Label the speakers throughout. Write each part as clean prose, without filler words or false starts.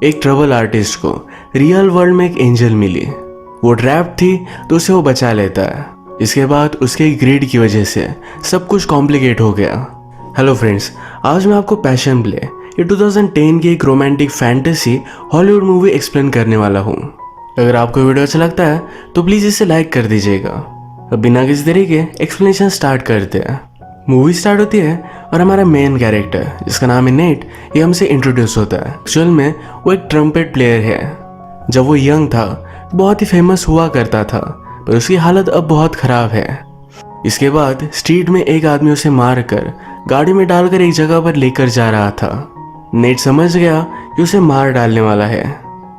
Speaker 1: एक trouble artist को real world में एक एंजल मिली। वो ट्रैप थी तो उसे वो बचा लेता है। इसके बाद उसके ग्रीड की वजह से सब कुछ कॉम्प्लिकेट हो गया। हेलो फ्रेंड्स, आज मैं आपको पैशन प्ले ये 2010 की एक romantic fantasy Hollywood movie explain करने वाला हूँ। अगर आपको वीडियो अच्छा लगता है तो प्लीज़ इसे लाइक कर दीजिएगा। अब बिना किसी तरीके एक्सप्लेनेशन स्टार्ट करते हैं। मूवी स्टार्ट होती है और हमारा मेन कैरेक्टर जिसका नाम है नेट, ये हमसे इंट्रोड्यूस होता है। एक्चुअल में वो एक ट्रम्पेट प्लेयर है। जब वो यंग था तो बहुत ही फेमस हुआ करता था, पर उसकी हालत अब बहुत ख़राब है। इसके बाद स्ट्रीट में एक आदमी उसे मार कर गाड़ी में डालकर एक जगह पर लेकर जा रहा था। नेट समझ गया कि उसे मार डालने वाला है।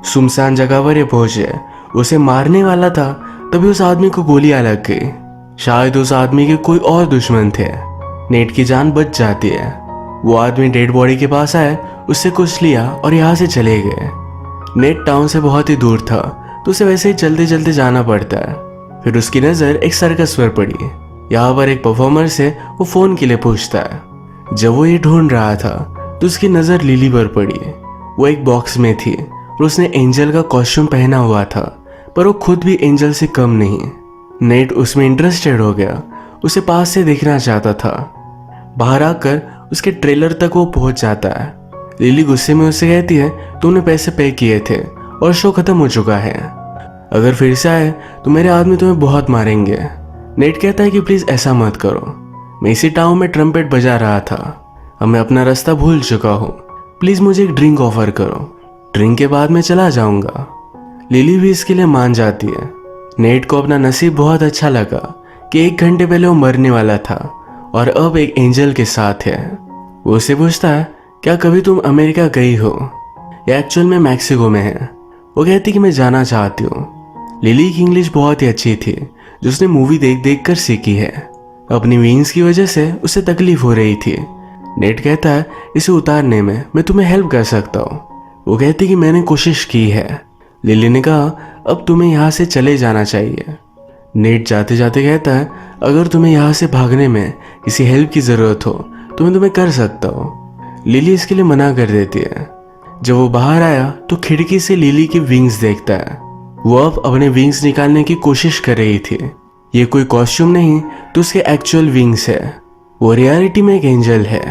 Speaker 1: सुनसान जगह पर ये पहुंचे, उसे मारने वाला था तभी उस आदमी को गोलियां लग गई। शायद उस आदमी के कोई और दुश्मन थे। नेट की जान बच जाती है। वो आदमी डेड बॉडी के पास आए, उससे कुछ लिया और यहाँ से चले गए। नेट टाउन से बहुत ही दूर था तो उसे वैसे ही चलते चलते जाना पड़ता है। फिर उसकी नज़र एक सर्कस पर पड़ी। यहाँ पर एक परफॉर्मर से वो फ़ोन के लिए पूछता है। जब वो ये ढूंढ रहा था तो उसकी नज़र लिली पर पड़ी। वो एक बॉक्स में थी और उसने एंजल का कॉस्ट्यूम पहना हुआ था, पर वो खुद भी एंजल से कम नहीं। नेट उसमें इंटरेस्टेड हो गया, उसे पास से देखना चाहता था। बाहर आकर उसके ट्रेलर तक वो पहुंच जाता है। लिली गुस्से में उससे कहती है तूने पैसे पे किए थे और शो खत्म हो चुका है। अगर फिर से आए तो मेरे आदमी तुम्हें बहुत मारेंगे। नेट कहता है कि प्लीज़ ऐसा मत करो, मैं इसी टाउन में ट्रम्पेट बजा रहा था। अब मैं अपना रास्ता भूल चुका हूँ, प्लीज़ मुझे एक ड्रिंक ऑफर करो, ड्रिंक के बाद मैं चला जाऊँगा। लिली भी इसके लिए मान जाती है। नेट को अपना नसीब बहुत अच्छा लगा कि 1 घंटे पहले वो मरने वाला था और अब एक एंजल के साथ है। वो उससे पूछता है क्या कभी तुम अमेरिका गई हो? या एक्चुअल में मैक्सिको में है। वो कहती कि मैं जाना चाहती हूँ। लिली की इंग्लिश बहुत ही अच्छी थी जो उसने मूवी देख देख कर सीखी है। अपनी विंग्स की वजह से उसे तकलीफ हो रही थी। नेट कहता है इसे उतारने में मैं तुम्हें हेल्प कर सकता हूँ। वो कहती कि मैंने कोशिश की है। लिली ने कहा अब तुम्हें यहाँ से चले जाना चाहिए। नेट जाते जाते कहता है अगर तुम्हें यहाँ से भागने में किसी हेल्प की ज़रूरत हो तो मैं तुम्हें कर सकता हूँ। लिली इसके लिए मना कर देती है। जब वो बाहर आया तो खिड़की से लिली की विंग्स देखता है। वो अब अपने विंग्स निकालने की कोशिश कर रही थी। ये कोई कॉस्ट्यूम नहीं तो उसके एक्चुअल विंग्स है। वो रियलिटी में एक एंजल है।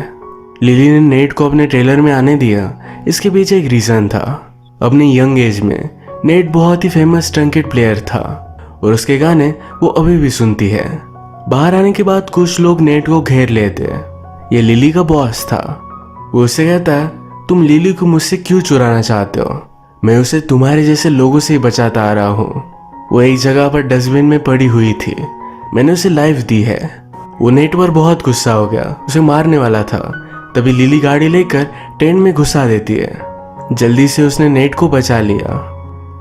Speaker 1: लिली ने नेट को अपने ट्रेलर में आने दिया, इसके पीछे एक रीज़न था। अपनी यंग एज में नेट बहुत ही फेमस ट्रम्पेट प्लेयर था और उसके गाने वो अभी भी सुनती है। बाहर आने के बाद कुछ लोग नेट को घेर लेते हैं। ये लिली का बॉस था। वो उससे कहता है तुम लिली को मुझसे क्यों चुराना चाहते हो? मैं उसे तुम्हारे जैसे लोगों से ही बचाता आ रहा हूँ। वो एक जगह पर डस्टबिन में पड़ी हुई थी, मैंने उसे लाइफ दी है। वो नेट पर बहुत गुस्सा हो गया, उसे मारने वाला था। तभी लिली गाड़ी लेकर टेंट में घुसा देती है। जल्दी से उसने नेट को बचा लिया।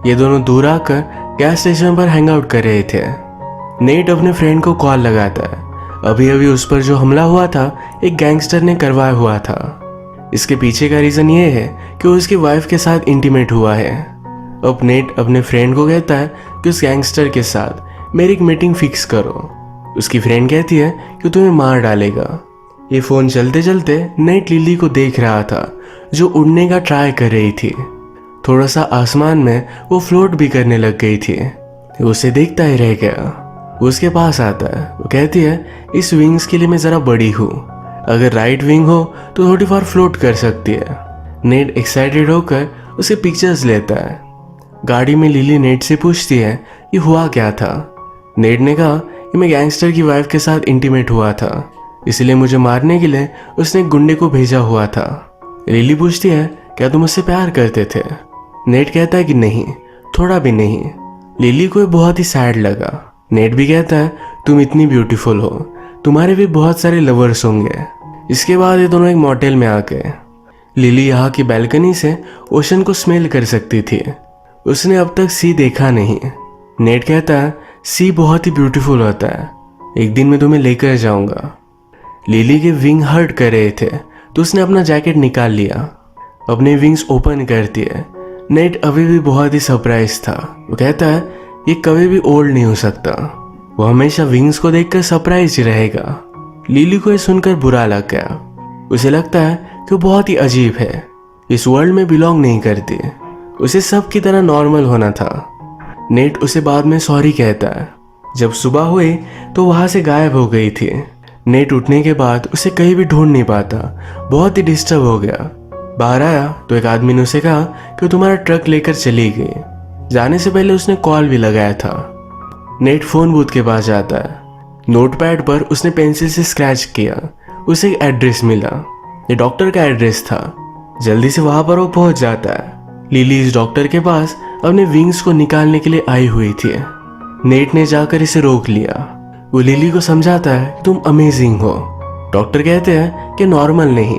Speaker 1: ये दोनों दूर आकर गैस स्टेशन पर हैंग आउट कर रहे थे। नेट अपने फ्रेंड को कॉल लगाता है। अभी अभी उस पर जो हमला हुआ था एक गैंगस्टर ने करवाया हुआ था। इसके पीछे का रीज़न ये है कि वो उसकी वाइफ के साथ इंटीमेट हुआ है। अब नेट अपने फ्रेंड को कहता है कि उस गैंगस्टर के साथ मेरी एक मीटिंग फिक्स करो। उसकी फ्रेंड कहती है कि तुम्हें मार डालेगा। ये फ़ोन चलते चलते नेट लिली को देख रहा था जो उड़ने का ट्राई कर रही थी। थोड़ा सा आसमान में वो फ्लोट भी करने लग गई थी। उसे देखता ही रह गया। वो उसके पास आता है। वो कहती है इस विंग्स के लिए मैं ज़रा बड़ी हूँ, अगर राइट विंग हो तो थोड़ी बार फ्लोट कर सकती है। नेट एक्साइटेड होकर उसे पिक्चर्स लेता है। गाड़ी में लिली नेट से पूछती है ये हुआ क्या था। नेट ने कहा कि मैं गैंगस्टर की वाइफ के साथ इंटीमेट हुआ था, इसलिए मुझे मारने के लिए उसने एक गुंडे को भेजा हुआ था। लिली पूछती है क्या तुम उससे प्यार करते थे? नेट कहता है कि नहीं, थोड़ा भी नहीं। लिली को बहुत ही सैड लगा। नेट भी कहता है तुम इतनी ब्यूटीफुल हो, तुम्हारे भी बहुत सारे लवर्स होंगे। इसके बाद ये दोनों एक मोटेल में आ गए। लिली यहाँ की बैल्कनी से ओशन को स्मेल कर सकती थी। उसने अब तक सी देखा नहीं। नेट कहता है सी बहुत ही ब्यूटीफुल होता है, एक दिन मैं तुम्हें लेकर जाऊंगा। लिली के विंग हर्ट कर रहे थे तो उसने अपना जैकेट निकाल लिया। अपने विंग्स ओपन करती है। नेट अभी भी बहुत ही सरप्राइज था। वो कहता है ये कभी भी ओल्ड नहीं हो सकता। वो हमेशा विंग्स को देखकर सरप्राइज ही रहेगा। लिली को ये सुनकर बुरा लग गया। उसे लगता है कि वो बहुत ही अजीब है, इस वर्ल्ड में बिलोंग नहीं करती। उसे सब की तरह नॉर्मल होना था। नेट उसे बाद में सॉरी कहता है। जब सुबह हुई तो वहां से गायब हो गई थी। नेट उठने के बाद उसे कहीं भी ढूंढ नहीं पाता, बहुत ही डिस्टर्ब हो गया। बाहर आया तो एक आदमी ने उसे कहा कि वो तुम्हारा ट्रक लेकर चली गई। जाने से पहले उसने कॉल भी लगाया था। नेट फोन बूथ के पास जाता है। नोटपैड पर उसने पेंसिल से स्क्रैच किया। उसे एक एड्रेस मिला। ये डॉक्टर का एड्रेस था। जल्दी से वहां पर वो पहुंच जाता है। लिली इस डॉक्टर के पास अपने विंग्स को निकालने के लिए आई हुई थी। नेट ने जाकर इसे रोक लिया। वो लिली को समझाता है कि तुम अमेजिंग हो। डॉक्टर कहते हैं कि नॉर्मल नहीं।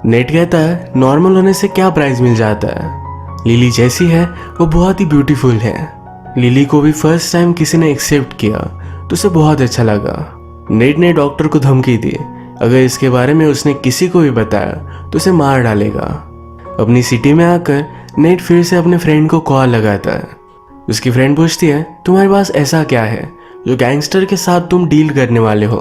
Speaker 1: नेट कहता है नॉर्मल होने से क्या प्राइज मिल जाता है। लिली जैसी है वो बहुत ही ब्यूटीफुल है। लिली को भी फर्स्ट टाइम किसी ने एक्सेप्ट किया तो उसे बहुत अच्छा लगा। नेट ने डॉक्टर को धमकी दी, अगर इसके बारे में उसने किसी को भी बताया तो उसे मार डालेगा। अपनी सिटी में आकर नेट फिर से अपने फ्रेंड को कॉल लगाता है। उसकी फ्रेंड पूछती है तुम्हारे पास ऐसा क्या है जो गैंगस्टर के साथ तुम डील करने वाले हो।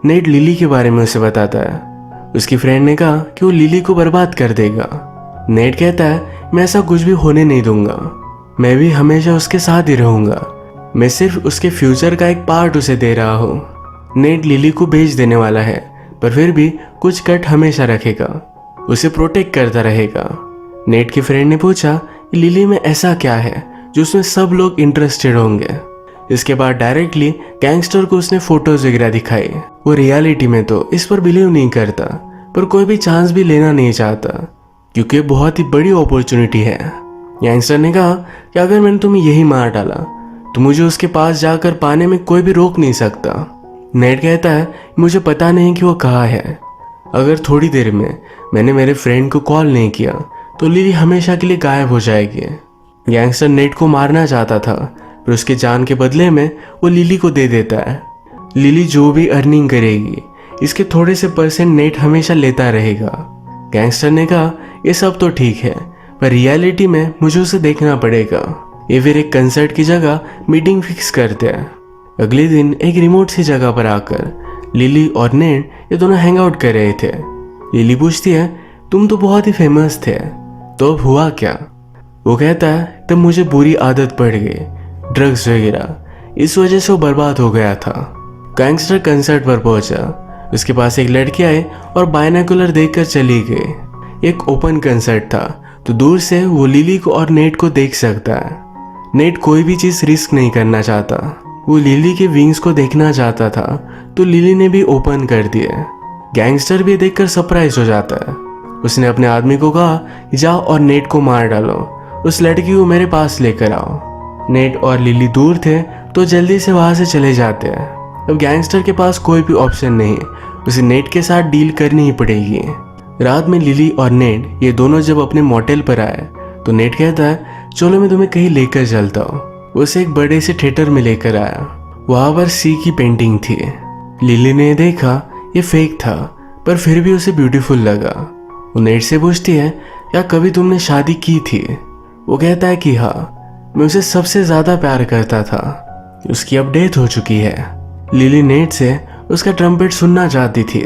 Speaker 1: नेट लिली के बारे में उसे बताता है। उसकी फ्रेंड ने कहा कि वो लिली को बर्बाद कर देगा। नेट कहता है मैं ऐसा कुछ भी होने नहीं दूंगा, मैं भी हमेशा उसके साथ ही रहूंगा, मैं सिर्फ उसके फ्यूचर का एक पार्ट उसे दे रहा हूँ। नेट लिली को बेच देने वाला है पर फिर भी कुछ कट हमेशा रखेगा, उसे प्रोटेक्ट करता रहेगा। नेट की फ्रेंड ने पूछा कि लिली में ऐसा क्या है जो उसमें सब लोग इंटरेस्टेड होंगे। इसके बाद डायरेक्टली गैंगस्टर को उसने फोटोज वगैरह दिखाई। वो रियलिटी में तो इस पर बिलीव नहीं करता पर कोई भी चांस भी लेना नहीं चाहता क्योंकि बहुत ही बड़ी अपॉर्चुनिटी है। गैंगस्टर ने कहा कि अगर मैंने तुम्हें यही मार डाला तो मुझे उसके पास जाकर पाने में कोई भी रोक नहीं सकता। नेट कहता है मुझे पता नहीं कि वो कहाँ है। अगर थोड़ी देर में मैंने मेरे फ्रेंड को कॉल नहीं किया तो लिली हमेशा के लिए गायब हो जाएगी। गैंगस्टर नेट को मारना चाहता था पर उसके जान के बदले में वो लिली को दे देता है। लिली जो भी अर्निंग करेगी इसके थोड़े से परसेंट नेट हमेशा लेता रहेगा। गैंगस्टर ने कहा ये सब तो ठीक है पर रियलिटी में मुझे उसे देखना पड़ेगा। ये फिर एक कंसर्ट की जगह मीटिंग फिक्स करते हैं। अगले दिन एक रिमोट सी जगह पर आकर लिली और नेट ये दोनों हैंग आउट कर रहे थे। लिली पूछती है तुम तो बहुत ही फेमस थे, तो अब हुआ क्या। वो कहता है तब मुझे बुरी आदत पड़ गई, ड्रग्स वगैरह, इस वजह से वो बर्बाद हो गया था। गैंगस्टर कंसर्ट पर पहुंचा। उसके पास एक लड़की आई और बायनोकुलर देखकर चली गई। एक ओपन कंसर्ट था तो दूर से वो लिली को और नेट को देख सकता है। नेट कोई भी चीज रिस्क नहीं करना चाहता, वो लिली के विंग्स को देखना चाहता था तो लिली ने भी ओपन कर दिए। गैंगस्टर भी देखकर सरप्राइज हो जाता है। उसने अपने आदमी को कहा जाओ और नेट को मार डालो, उस लड़की को मेरे पास लेकर आओ। नेट और लिली दूर थे तो जल्दी से वहां से चले जाते हैं। अब गैंगस्टर के पास कोई भी ऑप्शन नहीं, उसे नेट के साथ डील करनी ही पड़ेगी। रात में लिली और नेट ये दोनों जब अपने मोटेल पर आए तो नेट कहता है चलो मैं तुम्हें कहीं लेकर चलता हूँ। उसे एक बड़े से थिएटर में लेकर आया। वहां पर सी की पेंटिंग थी। लिली ने देखा ये फेक था पर फिर भी उसे ब्यूटीफुल लगा। वो नेट से पूछती है क्या कभी तुमने शादी की थी। वो कहता है कि हाँ, मैं उसे सबसे ज्यादा प्यार करता था, उसकी अब डेथ हो चुकी है। लिली नेट से उसका ट्रम्पेट सुनना चाहती थी।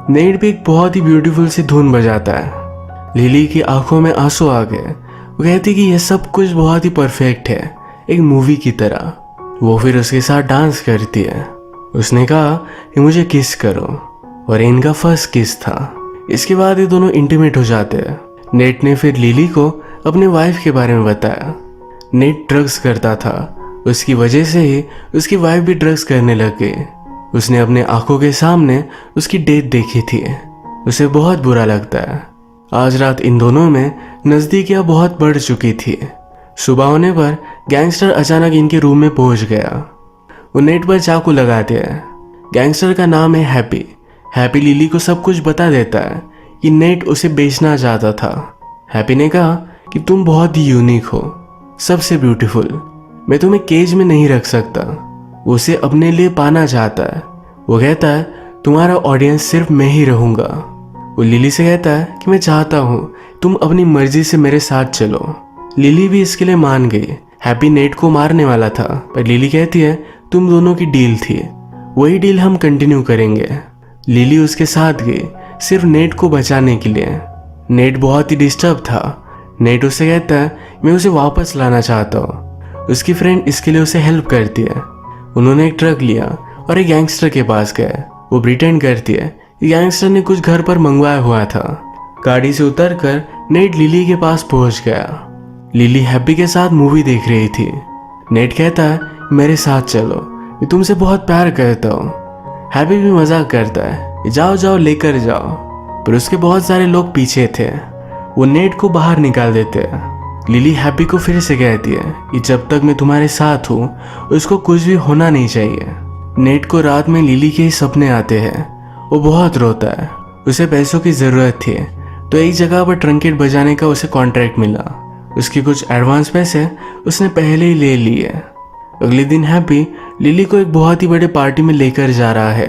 Speaker 1: नेट भी एक बहुत ही ब्यूटीफुल सी धुन बजाता है। लिली की आंखों में आंसू आ गए। वो कहती कि यह सब कुछ बहुत ही परफेक्ट है, एक मूवी की तरह। वो फिर उसके साथ डांस करती है। उसने कहा कि मुझे किस करो और इनका फर्स्ट किस था। इसके बाद ये दोनों इंटीमेट हो जाते हैं। नेट ने फिर लिली को अपने वाइफ के बारे में बताया। नेट ड्रग्स करता था, उसकी वजह से ही उसकी वाइफ भी ड्रग्स करने लग गई। उसने अपने आंखों के सामने उसकी डेथ देखी थी। उसे बहुत बुरा लगता है। आज रात इन दोनों में नजदीकियां बहुत बढ़ चुकी थी। सुबह होने पर गैंगस्टर अचानक इनके रूम में पहुंच गया। वो नेट पर चाकू लगाते हैं। गैंगस्टर का नाम है हैप्पी। हैप्पी लिली को सब कुछ बता देता है कि नेट उसे बेचना चाहता था। हैप्पी ने कहा कि तुम बहुत ही यूनिक हो, सबसे ब्यूटीफुल, मैं तुम्हें केज में नहीं रख सकता। वो उसे अपने लिए पाना चाहता है। वो कहता है तुम्हारा ऑडियंस सिर्फ मैं ही रहूंगा। वो लिली से कहता है कि मैं चाहता हूँ तुम अपनी मर्जी से मेरे साथ चलो। लिली भी इसके लिए मान गई। हैप्पी नेट को मारने वाला था पर लिली कहती है तुम दोनों की डील थी, वही डील हम कंटिन्यू करेंगे। लिली उसके साथ गई सिर्फ नेट को बचाने के लिए। नेट बहुत ही डिस्टर्ब था। नेट उससे कहता है मैं उसे वापस लाना चाहता हूँ। उसकी फ्रेंड इसके लिए उसे हेल्प करती है। उन्होंने एक ट्रक लिया और एक गैंगस्टर के पास गए। वो प्रिटेंड करती है कि गैंगस्टर ने कुछ घर पर मंगवाया हुआ था। गाड़ी से उतरकर नेट लिली के पास पहुंच गया। लिली हैप्पी के साथ मूवी देख रही थी। नेट कहता है मेरे साथ चलो, मैं तुमसे बहुत प्यार करता हूँ। हैप्पी भी मजाक करता है जाओ जाओ लेकर जाओ, पर उसके बहुत सारे लोग पीछे थे। वो नेट को बाहर निकाल देते हैं। लिली हैप्पी को फिर से कहती है कि जब तक मैं तुम्हारे साथ हूँ उसको कुछ भी होना नहीं चाहिए। नेट को रात में लिली के ही सपने आते हैं। वो बहुत रोता है। उसे पैसों की ज़रूरत थी, तो एक जगह पर ट्रंकेट बजाने का उसे कॉन्ट्रैक्ट मिला। उसकी कुछ एडवांस पैसे उसने पहले ही ले लिए। अगले दिन हैप्पी लिली को एक बहुत ही बड़े पार्टी में लेकर जा रहा है।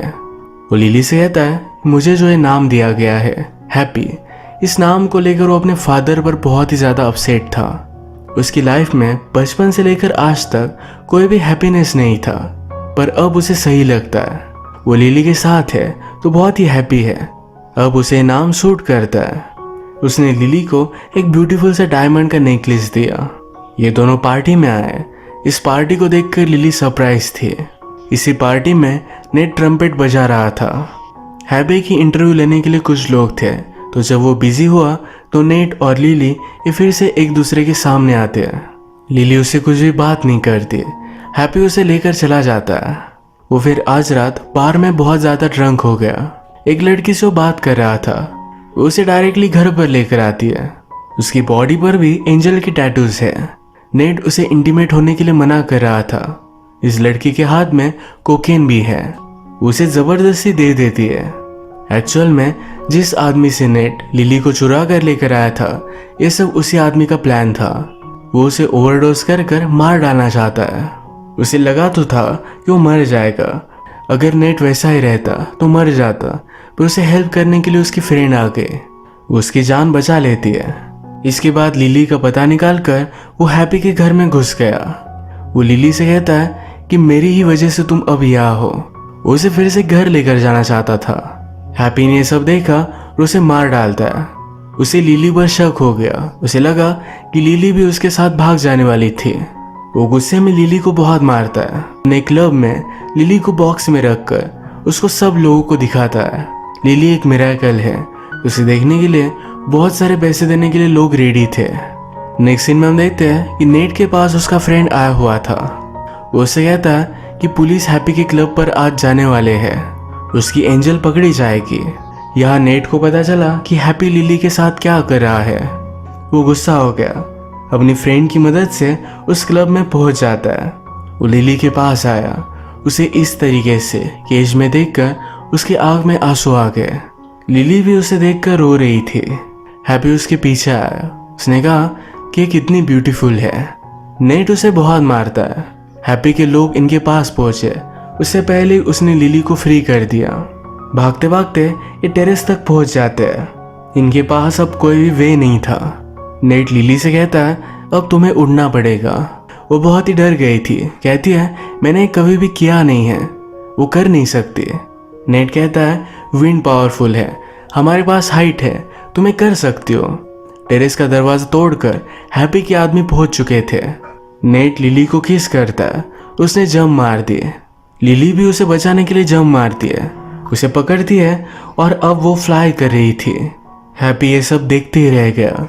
Speaker 1: वो लिली से कहता है मुझे जो ये नाम दिया गया है हैप्पी, इस नाम को लेकर वो अपने फादर पर बहुत ही ज़्यादा अपसेट था। उसकी लाइफ में बचपन से लेकर आज तक कोई भी हैप्पीनेस नहीं था, पर अब उसे सही लगता है। वो लिली के साथ है तो बहुत ही हैप्पी है। अब उसे नाम सूट करता है। उसने लिली को एक ब्यूटीफुल सा डायमंड का नेकलेस दिया। ये दोनों पार्टी में आए। इस पार्टी को देखकर लिली सरप्राइज थी। इसी पार्टी में नेट ट्रम्पेट बजा रहा था। हैप्पी की इंटरव्यू लेने के लिए कुछ लोग थे, तो जब वो बिजी हुआ तो नेट और लिली ये फिर से एक दूसरे के सामने आते हैं। लिली उससे कुछ भी बात नहीं करती। हैप्पी उसे लेकर चला जाता है। वो फिर आज रात बार में बहुत ज़्यादा ड्रंक हो गया। एक लड़की से वो बात कर रहा था। वो उसे डायरेक्टली घर पर लेकर आती है। उसकी बॉडी पर भी एंजल की टैटूज है। नेट उसे इंटीमेट होने के लिए मना कर रहा था। इस लड़की के हाथ में कोकेन भी है। उसे जबरदस्ती दे देती है। एक्चुअल में जिस आदमी से नेट लिली को चुरा कर लेकर आया था, ये सब उसी आदमी का प्लान था। वो उसे ओवरडोज कर कर मार डालना चाहता है। उसे लगा तो था कि वो मर जाएगा। अगर नेट वैसा ही रहता तो मर जाता, पर उसे हेल्प करने के लिए उसकी फ्रेंड आ गई। वो उसकी जान बचा लेती है। इसके बाद लिली का पता निकालकर वो हैप्पी के घर में घुस गया। वो लिली से कहता है कि मेरी ही वजह से तुम अब यहाँ हो। वो उसे फिर से घर लेकर जाना चाहता था। हैप्पी ने सब देखा और उसे मार डालता है। उसे लिली पर शक हो गया। उसे लगा कि लिली भी उसके साथ भाग जाने वाली थी। वो गुस्से में लिली को बहुत मारता है। अपने क्लब में लिली को बॉक्स में रखकर उसको सब लोगों को दिखाता है। लिली एक मिरेकल है। उसे देखने के लिए बहुत सारे पैसे देने के लिए लोग रेडी थे। नेक्स्ट सीन में हम देखते हैं कि नेट के पास उसका फ्रेंड आया हुआ था। वो उससे कहता है कि पुलिस हैप्पी के क्लब पर आज जाने वाले हैं। उसकी एंजल पकड़ी जाएगी। यहाँ नेट को पता चला कि हैप्पी लिली के साथ क्या कर रहा है। वो गुस्सा हो गया। अपनी फ्रेंड की मदद से उस क्लब में पहुंच जाता है। वो लिली के पास आया। उसे इस तरीके से केज में देखकर उसकी आंख में आंसू आ गए। लिली भी उसे देखकर रो रही थी। हैप्पी उसके पीछे आया। उसने कहा कि कितनी ब्यूटीफुल है। नेट उसे बहुत मारता है। हैप्पी के लोग इनके पास पहुंचे। उससे पहले उसने लिली को फ्री कर दिया। भागते भागते ये टेरेस तक पहुंच जाते हैं। इनके पास अब कोई भी वे नहीं था। नेट लिली से कहता है अब तुम्हें उड़ना पड़ेगा। वो बहुत ही डर गई थी। कहती है मैंने कभी भी किया नहीं है, वो कर नहीं सकती। नेट कहता है विंड पावरफुल है, हमारे पास हाइट है, तुम्हें कर सकती हो। टेरेस का दरवाजा तोड़कर हैप्पी के आदमी पहुंच चुके थे। नेट लिली को किस करता है। उसने जंप मार दिए। लिली भी उसे बचाने के लिए जंप मारती है। उसे पकड़ती है और अब वो फ्लाई कर रही थी। हैप्पी ये सब देखते ही रह गया।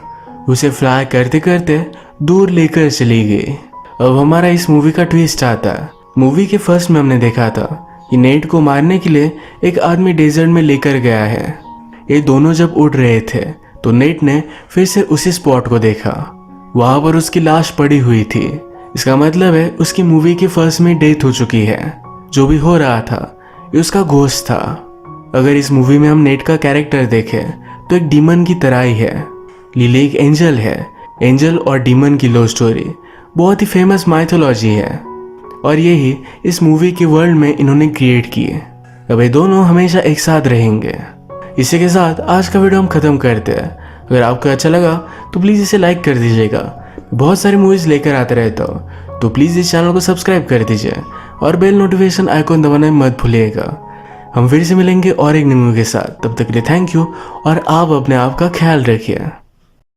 Speaker 1: उसे फ्लाई करते करते दूर लेकर चली गई। अब हमारा इस मूवी का ट्विस्ट आता है। मूवी के फर्स्ट में हमने देखा था कि नेट को मारने के लिए एक आदमी डेजर्ट में लेकर गया है। ये दोनों जब उड़ रहे थे तो नेट ने फिर से उसी स्पॉट को देखा। वहां पर उसकी लाश पड़ी हुई थी। इसका मतलब है उसकी मूवी के फर्स्ट में डेथ हो चुकी है। जो भी हो रहा था ये उसका घोस्ट था। अगर इस मूवी में हम नेट का कैरेक्टर देखें तो एक डीमन की तरह ही है। लिली एक एंजल है। एंजल और डीमन की लव स्टोरी बहुत ही फेमस माइथोलॉजी है और यही इस मूवी के वर्ल्ड में इन्होंने क्रिएट की है। अब ये दोनों हमेशा एक साथ रहेंगे। इसी के साथ आज का वीडियो हम खत्म करते हैं। अगर आपको अच्छा लगा तो प्लीज़ इसे लाइक कर दीजिएगा। बहुत सारी मूवीज़ लेकर आते रहता हूँ, तो प्लीज़ इस चैनल को सब्सक्राइब कर दीजिए और बेल नोटिफिकेशन आइकॉन दबाना मत भूलिएगा। हम फिर से मिलेंगे और एक न्यू मूवी के साथ। तब तक के लिए थैंक यू और आप अपने आप का ख्याल रखिए।